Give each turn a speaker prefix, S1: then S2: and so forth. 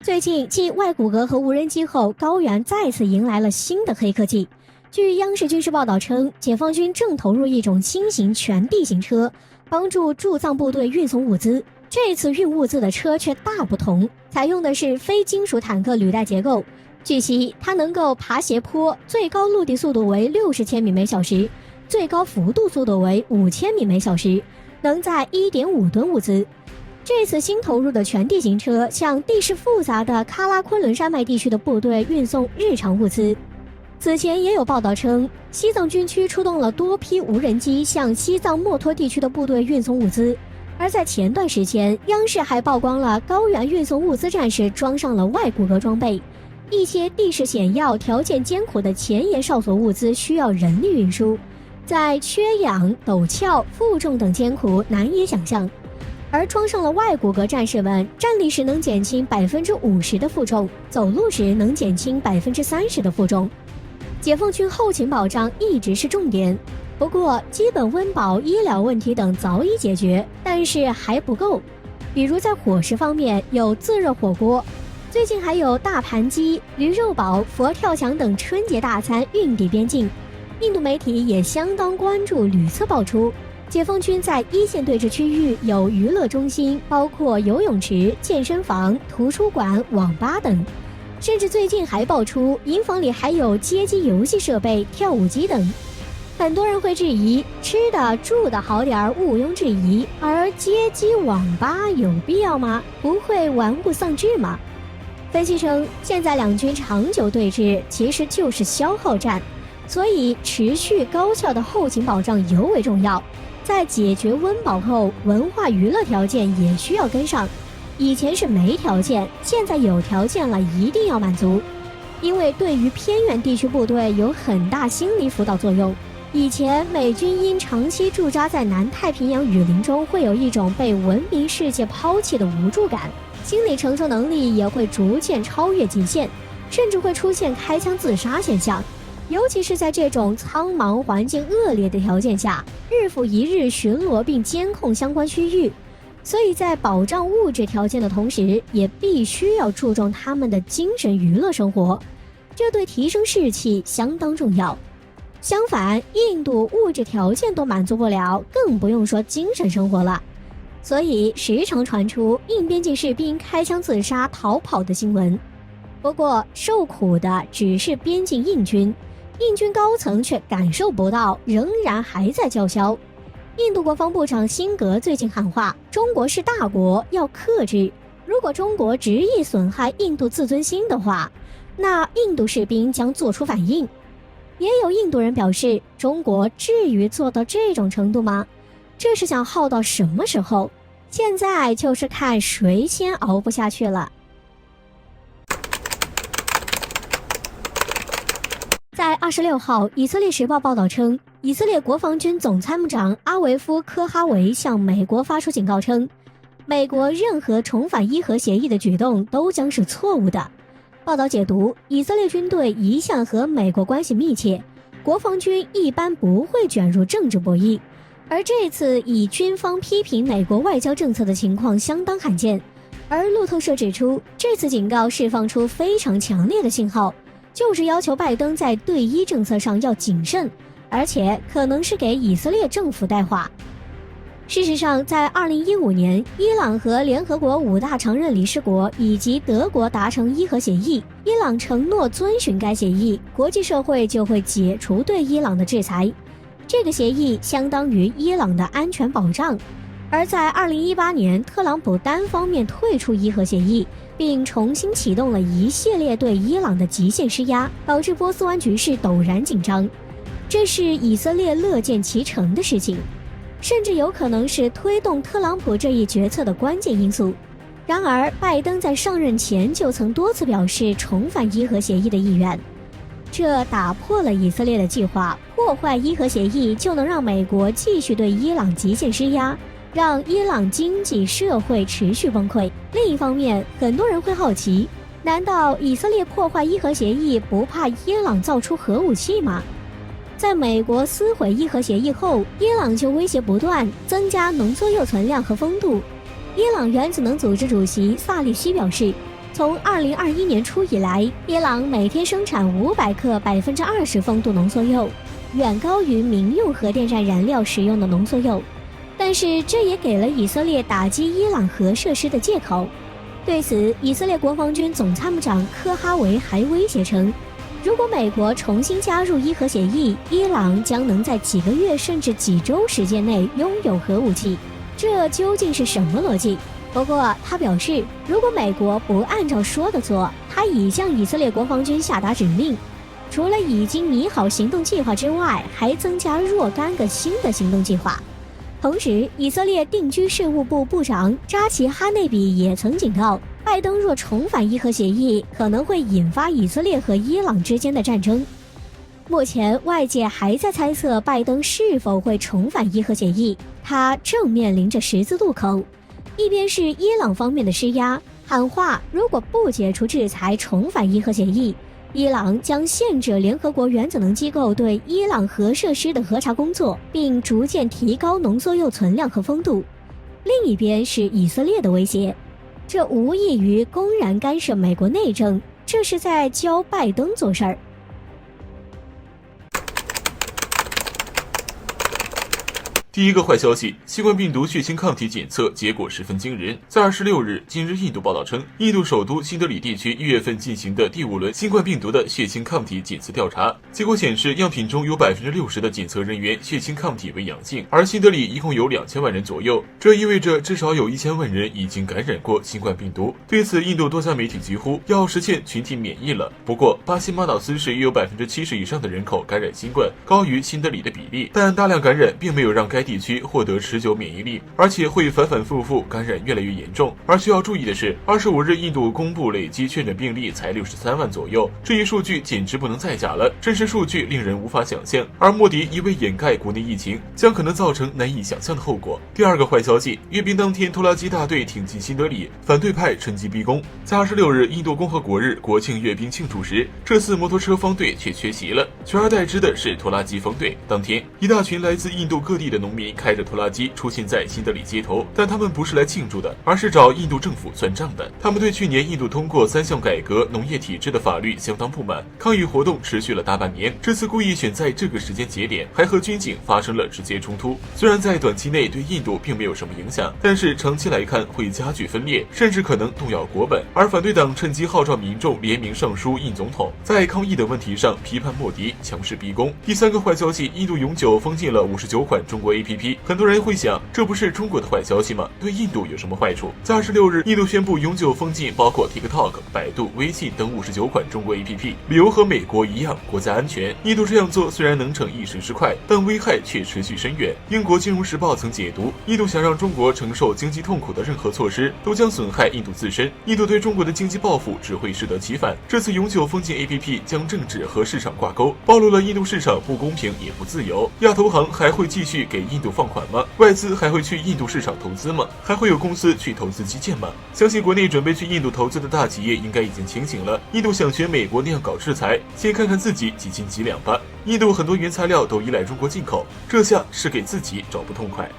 S1: 最近继外骨骼和无人机后，高原再次迎来了新的黑科技。据央视军事报道称，解放军正投入一种新型全地形车，帮助驻藏部队运送物资。这次运物资的车却大不同，采用的是非金属坦克履带结构。据悉，它能够爬斜坡，最高陆地速度为60千米每小时，最高幅度速度为5000米每小时，能载1.5吨物资。这次新投入的全地形车向地势复杂的喀拉昆仑山脉地区的部队运送日常物资。此前也有报道称，西藏军区出动了多批无人机向西藏墨脱地区的部队运送物资。而在前段时间，央视还曝光了高原运送物资战士装上了外骨骼装备，一些地势险要、条件艰苦的前沿哨所物资需要人力运输，在缺氧、陡峭、负重等艰苦难以想象。而装上了外骨骼战士们，站立时能减轻50%的负重，走路时能减轻30%的负重。解放军后勤保障一直是重点，不过基本温饱、医疗问题等早已解决，但是还不够。比如在伙食方面，有自热火锅，最近还有大盘鸡、驴肉堡、佛跳墙等春节大餐运抵边境。印度媒体也相当关注屡次爆出，解放军在一线对峙区域有娱乐中心，包括游泳池、健身房、图书馆、网吧等，甚至最近还爆出营房里还有街机游戏设备、跳舞机等。很多人会质疑，吃的住的好点毋庸置疑，而街机网吧有必要吗？不会玩物丧志吗？分析称，现在两军长久对峙其实就是消耗战，所以持续高效的后勤保障尤为重要。在解决温饱后，文化娱乐条件也需要跟上。以前是没条件，现在有条件了，一定要满足。因为对于偏远地区部队有很大心理辅导作用。以前美军因长期驻扎在南太平洋雨林中，会有一种被文明世界抛弃的无助感，心理承受能力也会逐渐超越极限，甚至会出现开枪自杀现象。尤其是在这种苍茫、环境恶劣的条件下，日复一日巡逻并监控相关区域，所以在保障物质条件的同时，也必须要注重他们的精神娱乐生活，这对提升士气相当重要。相反，印度物质条件都满足不了，更不用说精神生活了。所以时常传出印边境士兵开枪自杀逃跑的新闻。不过受苦的只是边境印军，印军高层却感受不到，仍然还在叫嚣。印度国防部长辛格最近喊话，中国是大国，要克制。如果中国执意损害印度自尊心的话，那印度士兵将做出反应。也有印度人表示，中国至于做到这种程度吗？这是想耗到什么时候？现在就是看谁先熬不下去了。在26号，以色列时报报道称，以色列国防军总参谋长阿维夫·科哈维向美国发出警告称，美国任何重返伊核协议的举动都将是错误的。报道解读，以色列军队一向和美国关系密切，国防军一般不会卷入政治博弈，而这次以军方批评美国外交政策的情况相当罕见。而路透社指出，这次警告释放出非常强烈的信号，就是要求拜登在对伊政策上要谨慎，而且可能是给以色列政府带话。事实上，在2015年，伊朗和联合国5大常任理事国以及德国达成伊核协议，伊朗承诺遵循该协议，国际社会就会解除对伊朗的制裁。这个协议相当于伊朗的安全保障。而在2018年，特朗普单方面退出伊核协议，并重新启动了一系列对伊朗的极限施压，导致波斯湾局势陡然紧张。这是以色列乐见其成的事情，甚至有可能是推动特朗普这一决策的关键因素。然而，拜登在上任前就曾多次表示重返伊核协议的意愿，这打破了以色列的计划，破坏伊核协议就能让美国继续对伊朗极限施压，让伊朗经济社会持续崩溃。另一方面，很多人会好奇，难道以色列破坏伊核协议不怕伊朗造出核武器吗？在美国撕毁伊核协议后，伊朗就威胁不断，增加浓缩铀存量和风度。伊朗原子能组织主席萨利希表示，从2021年初以来，伊朗每天生产500克20%风度浓缩铀，远高于民用核电站燃料使用的浓缩铀。但是这也给了以色列打击伊朗核设施的借口。对此，以色列国防军总参谋长科哈维还威胁称，如果美国重新加入伊核协议，伊朗将能在几个月甚至几周时间内拥有核武器。这究竟是什么逻辑？不过他表示，如果美国不按照说的做，他已向以色列国防军下达指令，除了已经拟好行动计划之外，还增加若干个新的行动计划。同时，以色列定居事务部部长扎奇哈内比也曾警告，拜登若重返伊核协议，可能会引发以色列和伊朗之间的战争。目前外界还在猜测拜登是否会重返伊核协议，他正面临着十字路口。一边是伊朗方面的施压，喊话如果不解除制裁重返伊核协议，伊朗将限制联合国原子能机构对伊朗核设施的核查工作，并逐渐提高浓缩铀存量和风度。另一边是以色列的威胁，这无异于公然干涉美国内政，这是在教拜登做事儿。
S2: 第一个坏消息，新冠病毒血清抗体检测结果十分惊人。在26日，今日印度报道称，印度首都新德里地区1月份进行的第5轮新冠病毒的血清抗体检测调查，结果显示样品中有60%的检测人员血清抗体为阳性，而新德里一共有2000万人左右，这意味着至少有1000万人已经感染过新冠病毒。对此，印度多家媒体疾呼要实现群体免疫了。不过，巴西马岛斯市也有70%以上的人口感染新冠，高于新德里的比例，但大量感染并没有让该地区获得持久免疫力，而且会反反复复，感染越来越严重。而需要注意的是，25日印度公布累计确诊病例才63万左右，这一数据简直不能再假了，真实数据令人无法想象。而莫迪一味掩盖国内疫情，将可能造成难以想象的后果。第二个坏消息，阅兵当天，拖拉机大队挺进新德里，反对派趁机逼宫。在26日印度共和国日国庆阅兵庆祝时，这次摩托车方队却缺席了，取而代之的是拖拉机方队。当天，一大群来自印度各地的农民开着拖拉机出现在新德里街头，但他们不是来庆祝的，而是找印度政府算账的。他们对去年印度通过3项改革农业体制的法律相当不满，抗议活动持续了大半年。这次故意选在这个时间节点，还和军警发生了直接冲突。虽然在短期内对印度并没有什么影响，但是长期来看会加剧分裂，甚至可能动摇国本。而反对党趁机号召民众联名上书印总统，在抗议的问题上批判莫迪，强势逼宫。第三个坏消息，印度永久封禁了59款中国 APP。很多人会想，这不是中国的坏消息吗？对印度有什么坏处？在26日，印度宣布永久封禁包括 TikTok、百度、微信等59款中国 APP， 理由和美国一样，国家安全。印度这样做虽然能逞一时之快，但危害却持续深远。英国金融时报曾解读，印度想让中国承受经济痛苦的任何措施，都将损害印度自身。印度对中国的经济报复只会适得其反。这次永久封禁 APP 将政治和市场挂钩，暴露了印度市场不公平也不自由。亚投行还会继续给印度放款吗？外资还会去印度市场投资吗？还会有公司去投资基建吗？相信国内准备去印度投资的大企业应该已经清醒了。印度想学美国那样搞制裁，先看看自己几斤几两吧。印度很多原材料都依赖中国进口，这下是给自己找不痛快。